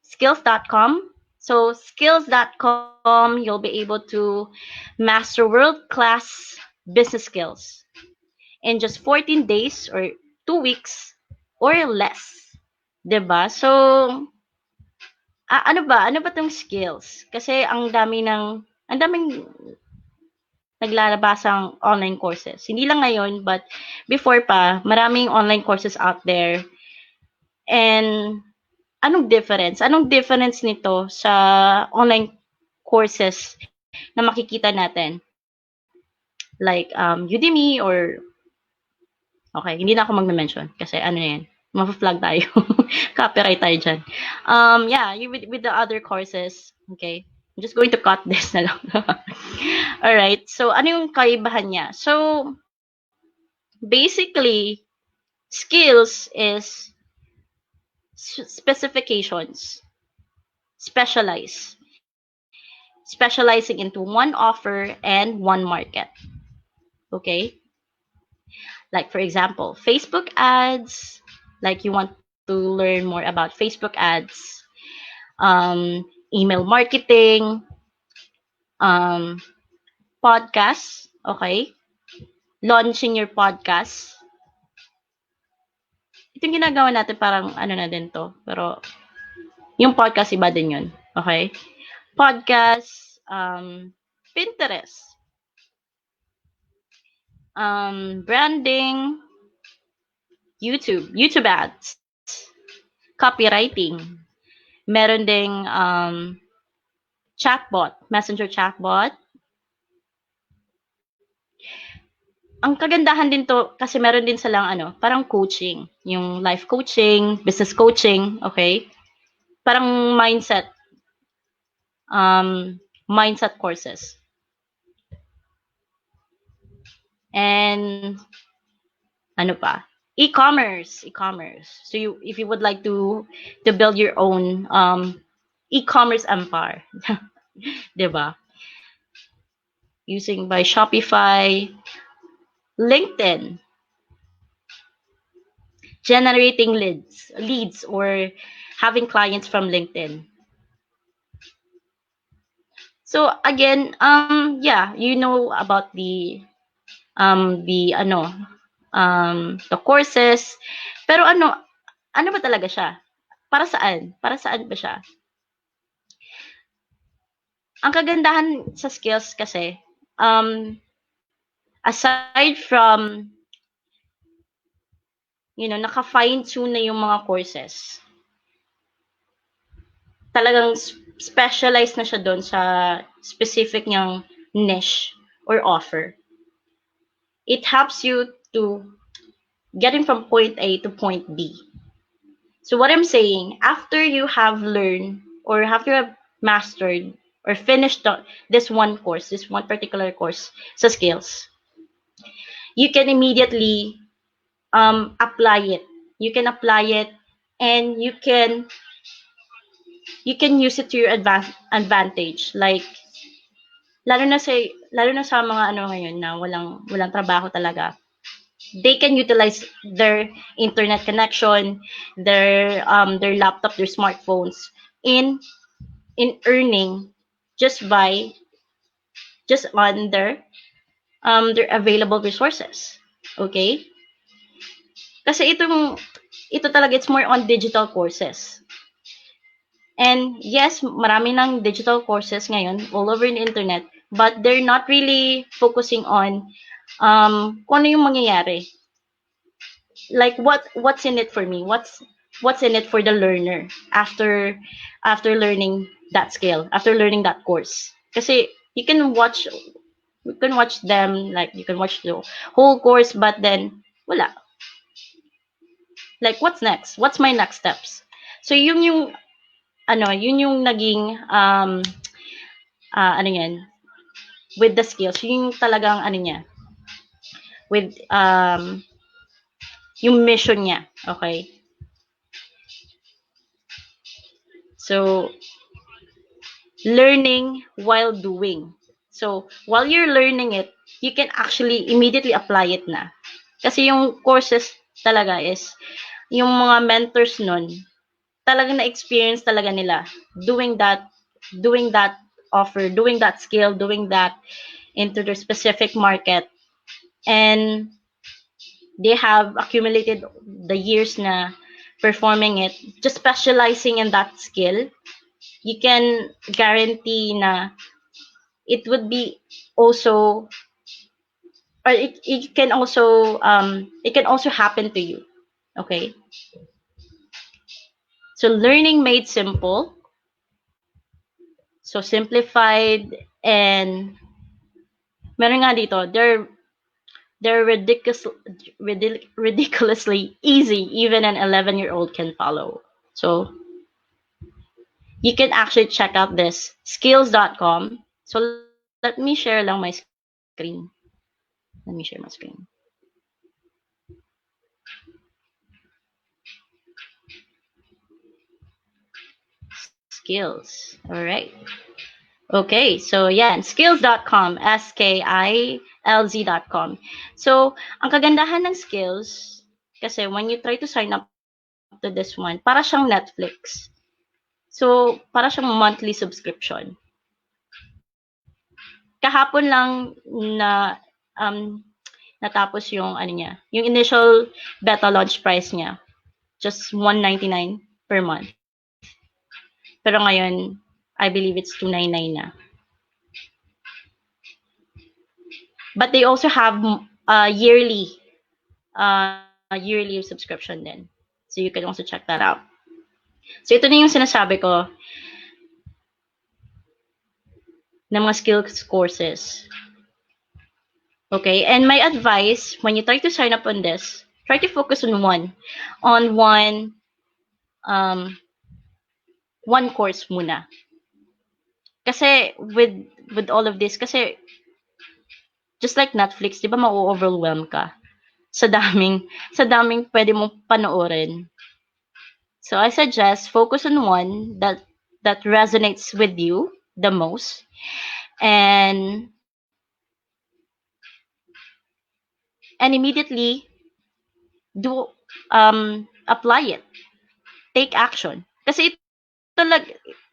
skills.com. So, skills.com, you'll be able to master world-class business skills in just 14 days or 2 weeks or less. 'Di ba? So, ano ba? Ano ba 'tong skills? Kasi ang daming naglalabasang online courses. Hindi lang ngayon, but before pa, maraming online courses out there. And anong difference? Anong difference nito sa online courses na makikita natin? Like Udemy or okay, hindi na ako magme-mention kasi ano yan, ma-flag tayo. Copyright tayo dyan. Yeah, with the other courses, okay, I'm just going to cut this na lang. Alright, so ano yung kaibahan niya? So, basically, skills is specifications, specializing into one offer and one market. Okay? Like, for example, Facebook ads, like you want to learn more about Facebook ads, email marketing, podcasts, okay? Launching your podcast. Itong ginagawa natin parang ano na din to, pero yung podcast iba din yun, okay? Podcast, Pinterest, branding, YouTube ads, copywriting, meron ding chatbot, messenger chatbot. Ang kagandahan din to kasi meron din silang parang coaching, yung life coaching, business coaching, okay? Parang mindset courses. And ano pa? E-commerce. So if you would like to build your own e-commerce empire, 'di ba? Using by Shopify, LinkedIn, generating leads or having clients from LinkedIn. So again, yeah, you know about the courses. Pero ano ba talaga siya? Para saan? Para saan ba siya? Ang kagandahan sa skills kasi, aside from, naka-fine-tune na yung mga courses, talagang specialized na siya doon sa specific niyang niche or offer. It helps you to getting from point A to point B. So what I'm saying, after you have learned or after you have mastered or finished this one particular course sa skills, you can immediately apply it. You can apply it and you can use it to your advantage. Like, lalo na sa mga ngayon na walang trabaho talaga. They can utilize their internet connection, their laptop, their smartphones in earning just on their available resources. Okay? Kasi ito talaga, it's more on digital courses. And yes, marami ng digital courses ngayon all over the internet, but they're not really focusing on kung ano yung mangyayari. like what's in it for me, what's in it for the learner after learning that skill, after learning that course. Kasi you can watch them, like you can watch the whole course, but then wala, like what's next, what's my next steps. So yun yung naging ano yan, with the skills, yun yung talagang ano niya, with yung mission niya. Okay, so learning while doing. So while you're learning it, you can actually immediately apply it na. Kasi yung courses talaga is, yung mga mentors nun, talagang na-experience talaga nila doing that offer, doing that skill, doing that into their specific market. And they have accumulated the years na performing it, just specializing in that skill. You can guarantee na it would be also, or it can also happen to you. Okay, so learning made simple, so simplified, and meron nga dito, they're ridiculously easy, even an 11-year-old can follow. So you can actually check out this skills.com. So let me share lang my screen. Let me share my screen. Skills. All right. Okay, so yan, skills.com, skilz.com. So, ang kagandahan ng skills, kasi when you try to sign up to this one, para siyang Netflix. So, para siyang monthly subscription. Kahapon lang na natapos yung ano niya, yung initial beta launch price niya, just $199 per month. Pero ngayon, I believe it's $299 na. But they also have yearly subscription din. So you can also check that out. So ito na yung sinasabi ko ng mga skills courses. Okay, and my advice when you try to sign up on this, try to focus on one course muna. Kasi with all of this, kasi just like Netflix, 'di ba, ma-overwhelm ka sa daming pwede mong panoorin. So I suggest focus on one that resonates with you the most, and immediately do apply it. Take action. Kasi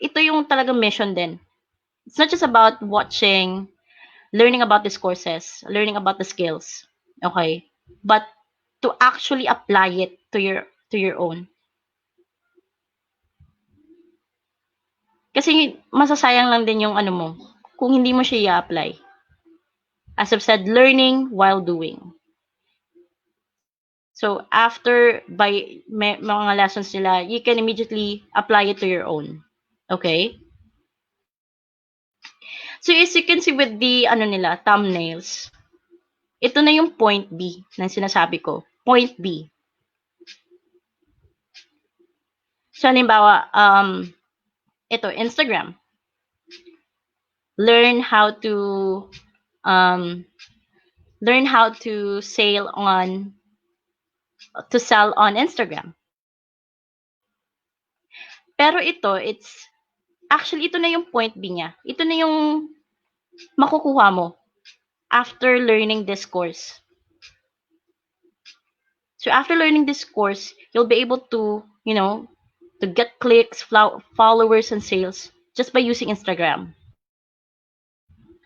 ito yung talagang mission din. It's not just about watching, learning about these courses, learning about the skills. Okay? But to actually apply it to your own. Kasi masasayang lang din yung ano mo kung hindi mo siya i-apply. As I've said, learning while doing. So after mga lessons nila, you can immediately apply it to your own. Okay? So as you can see with the thumbnails, ito na yung point B na sinasabi ko. Point B. So halimbawa, ito, Instagram. Learn how to sell on Instagram. Pero ito, ito na yung point B niya. Ito na yung makukuha mo after learning this course. So after learning this course, you'll be able to, to get clicks, followers, and sales just by using Instagram.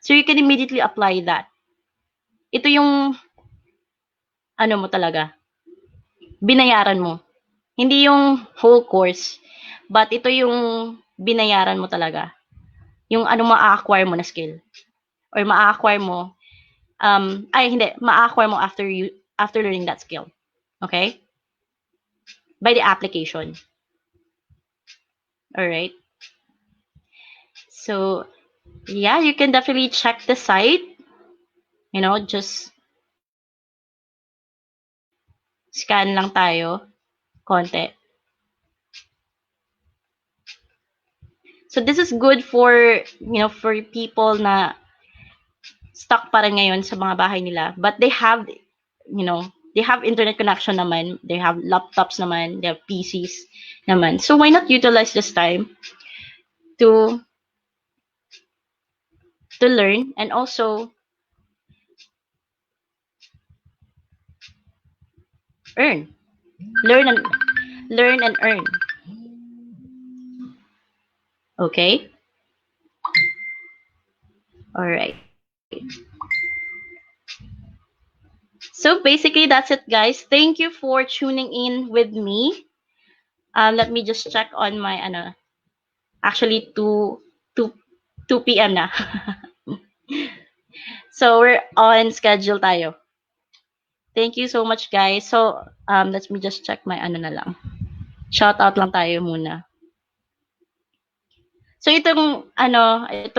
So you can immediately apply that. Ito yung mo talaga, binayaran mo. Hindi yung whole course, but ito yung binayaran mo talaga. Yung ma-acquire mo na skill. Or ma-acquire mo, ma-acquire mo after learning that skill. Okay? By the application. All right. So, yeah, you can definitely check the site. Just scan lang tayo konti. So this is good for people na stuck pa rin ngayon sa mga bahay nila, but they have internet connection naman, they have laptops naman, they have PCs naman. So why not utilize this time to learn and also earn. Learn and earn. Okay? All right. So basically that's it, guys. Thank you for tuning in with me. Let me just check on my actually 2 2 p.m. na. So we're on schedule tayo. Thank you so much, guys. So let me just check my na lang. Shout out lang tayo muna. So itong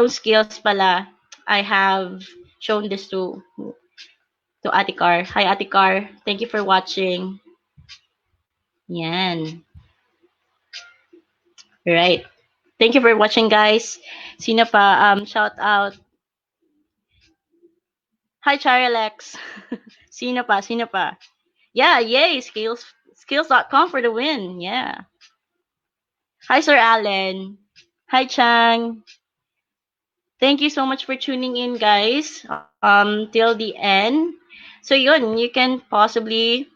skills pala, I have shown this to Ate Car. Hi Ate Car. Thank you for watching. Yan. Right. Thank you for watching, guys. Sino pa? Shout out. Hi Charalex. Sino pa? Yeah, yay. Skills.com for the win. Yeah. Hi Sir Allen. Hi Chang. Thank you so much for tuning in, guys. Till the end. So yun, you can possibly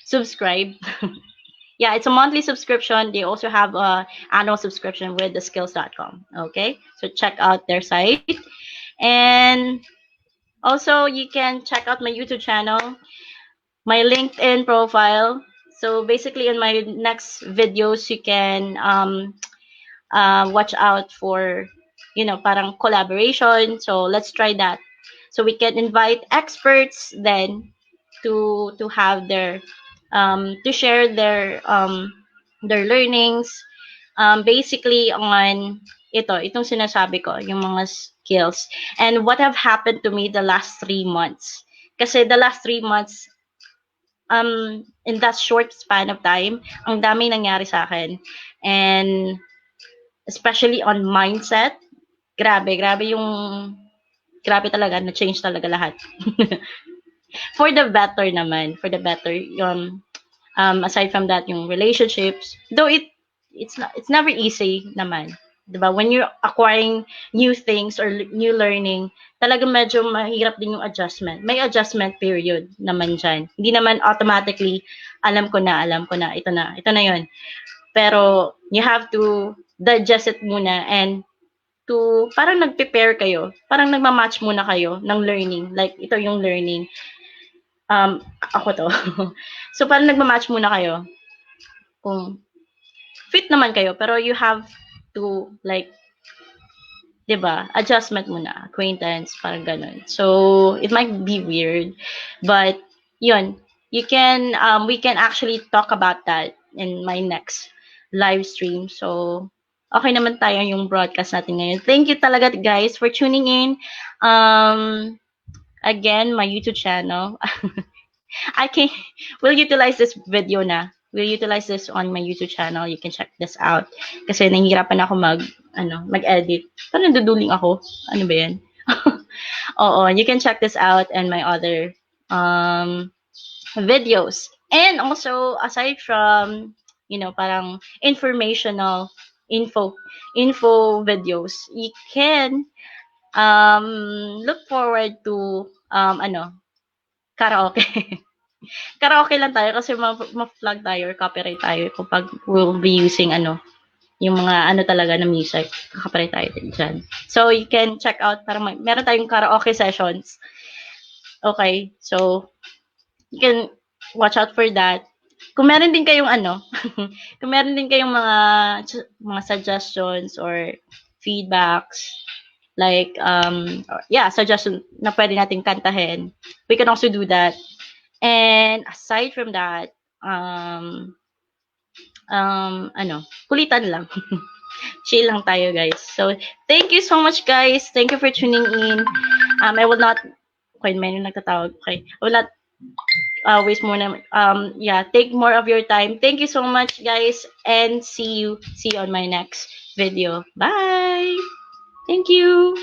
subscribe. Yeah, it's a monthly subscription. They also have a annual subscription with the skills.com. Okay, so check out their site, and also you can check out my YouTube channel, my LinkedIn profile. So basically, in my next videos, you can watch out for parang collaboration. So let's try that. So we can invite experts then to have their to share their learnings basically on itong sinasabi ko, yung mga skills and what have happened to me the last 3 months. Kasi the last 3 months in that short span of time, ang dami nangyari sa akin. And especially on mindset, grabe talaga, na-change talaga lahat. For the better naman, for the better. Aside from that, yung relationships, though it's never easy naman. Diba? When you're acquiring new things or new learning, talagang medyo mahirap din yung adjustment. May adjustment period naman dyan. Hindi naman automatically, alam ko na, ito na yun. Pero, you have to digest it muna and parang nag-prepare kayo, parang nagmamatch muna kayo ng learning. Like, ito yung learning. Ako to. So, parang nagmamatch muna kayo kung fit naman kayo, pero you have to, like, diba, adjustment muna, acquaintance, parang ganun. So, it might be weird, but, yun, we can actually talk about that in my next live stream. So, okay naman tayo yung broadcast natin ngayon. Thank you talaga, guys, for tuning in. Again, my YouTube channel. We'll utilize this video na. We'll utilize this on my YouTube channel. You can check this out. Kasi nahihirapan ako mag-edit. Parang naduduling ako. Ano ba yan? Oo, you can check this out and my other videos. And also, aside from, parang informational info videos, you can look forward to karaoke. Karaoke lang tayo kasi ma-flag tayo or copyright tayo kapag we'll be using yung mga talaga na music. Copyright tayo dyan. So, you can check out, parang meron tayong karaoke sessions. Okay, so, you can watch out for that. Kung meron din kayong kung meron din kayong mga suggestions or feedbacks, like, suggestion na pwede nating kantahin, we can also do that. And aside from that, kulitan lang. Chill lang tayo, guys. So, thank you so much, guys. Thank you for tuning in. I will not, okay, may nagtatawag. Okay. I will not waste more na, yeah, take more of your time. Thank you so much, guys, and see you on my next video. Bye! Thank you!